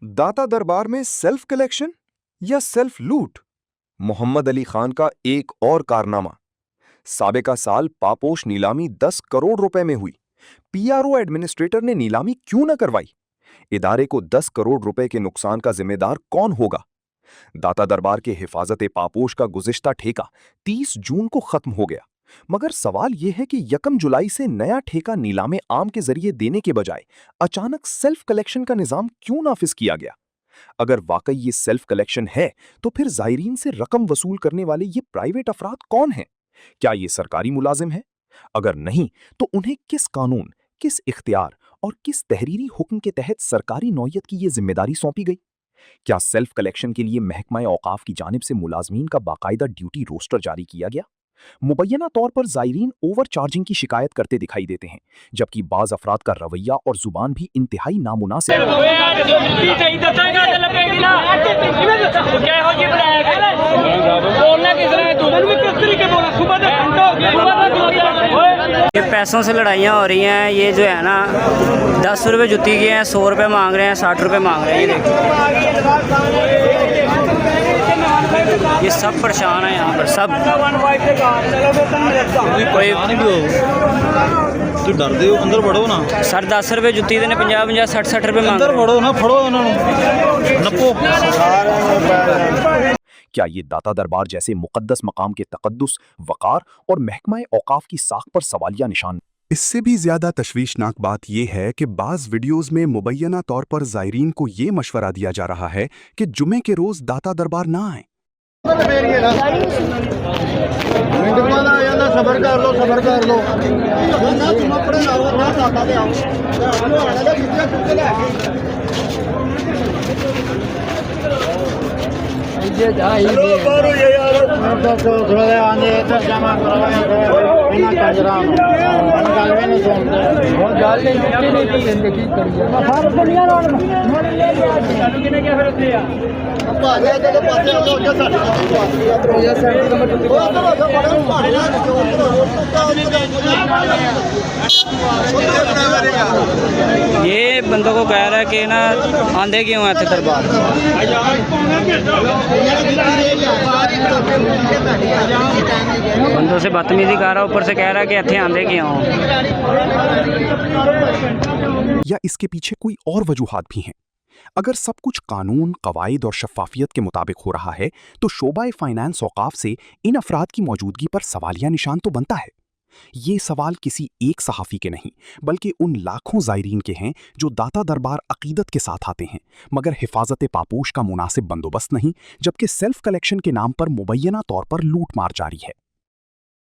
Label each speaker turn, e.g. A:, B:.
A: दाता दरबार में सेल्फ कलेक्शन या सेल्फ लूट? मोहम्मद अली खान का एक और कारनामा। साबिका साल पापोश नीलामी 10 करोड़ रुपए में हुई। पीआरओ एडमिनिस्ट्रेटर ने नीलामी क्यों न करवाई? इदारे को 10 करोड़ रुपए के नुकसान का जिम्मेदार कौन होगा? दाता दरबार के हिफाजत पापोश का गुज़िश्ता ठेका 30 जून को खत्म हो गया, मगर सवाल यह है कि 1 जुलाई से नया ठेका नीलामे आम के जरिए देने के बजाय अचानक सेल्फ कलेक्शन का निजाम क्यों नाफिज किया गया? अगर वाकई ये सेल्फ कलेक्शन है, तो फिर जायरीन से रकम वसूल करने वाले ये प्राइवेट अफराद कौन हैं? क्या ये सरकारी मुलाजिम है? अगर नहीं, तो उन्हें किस कानून, किस इख्तियार और किस तहरीरी हुक्म के तहत सरकारी नौयत की ये जिम्मेदारी सौंपी गई? क्या सेल्फ कलेक्शन के लिए महकमा औकाफ की जानिब से मुलाजमीन का बाकायदा ड्यूटी रोस्टर जारी किया गया? मुबैना तौर पर जायरीन ओवर चार्जिंग की शिकायत करते दिखाई देते हैं, जबकि बाज अफराद का रवैया और जुबान भी इंतहाई नामुनासिब
B: ये पैसों से लड़ाइयाँ हो रही हैं। ये जो है ना 10 रुपये जुत्ती के हैं, 100 रुपये मांग रहे हैं, 60 रुपये मांग रहे हैं। ये सब परेशान है यहाँ पर, सब। कोई
C: तू डर दे अंदर बढ़ो ना
B: सर, 10 रुपये जुत्ती देने 50-50 60-60 रुपये मांग
C: अंदर
B: रहे हैं।
C: बढ़ो ना, फड़ो इन्होंने नपो।
A: क्या ये दाता दरबार जैसे मुकद्दस मकाम के तकद्दुस, वक़ार और महकमा औकाफ की साख पर सवालिया निशान?
D: इससे भी ज्यादा तशवीशनाक बात यह है कि बाज़ वीडियोज़ में मुबैना तौर पर ज़ायरीन को ये मशवरा दिया जा रहा है कि जुमे के रोज़ दाता दरबार ना आए।
E: सबर कर लो, सबर कर लो।
B: ये बंदों को कह रहा है कि ना आंधे क्यों हैं इतने दरबार? बंदों से बदतमीजी कर रहा है, ऊपर से कह रहा है कि इतने आंधे क्यों?
D: या इसके पीछे कोई और वजूहात भी हैं? अगर सब कुछ कानून, कवायद और शफाफियत के मुताबिक हो रहा है, तो शोबाए फाइनेंस औकाफ से इन अफराद की मौजूदगी पर सवालिया निशान तो बनता है। ये सवाल किसी एक सहाफ़ी के नहीं, बल्कि उन लाखों ज़ायरीन के हैं जो दाता दरबार अकीदत के साथ आते हैं, मगर हिफाजत पापोश का मुनासिब बंदोबस्त नहीं, जबकि सेल्फ कलेक्शन के नाम पर मुबैना तौर पर लूट मार जारी है।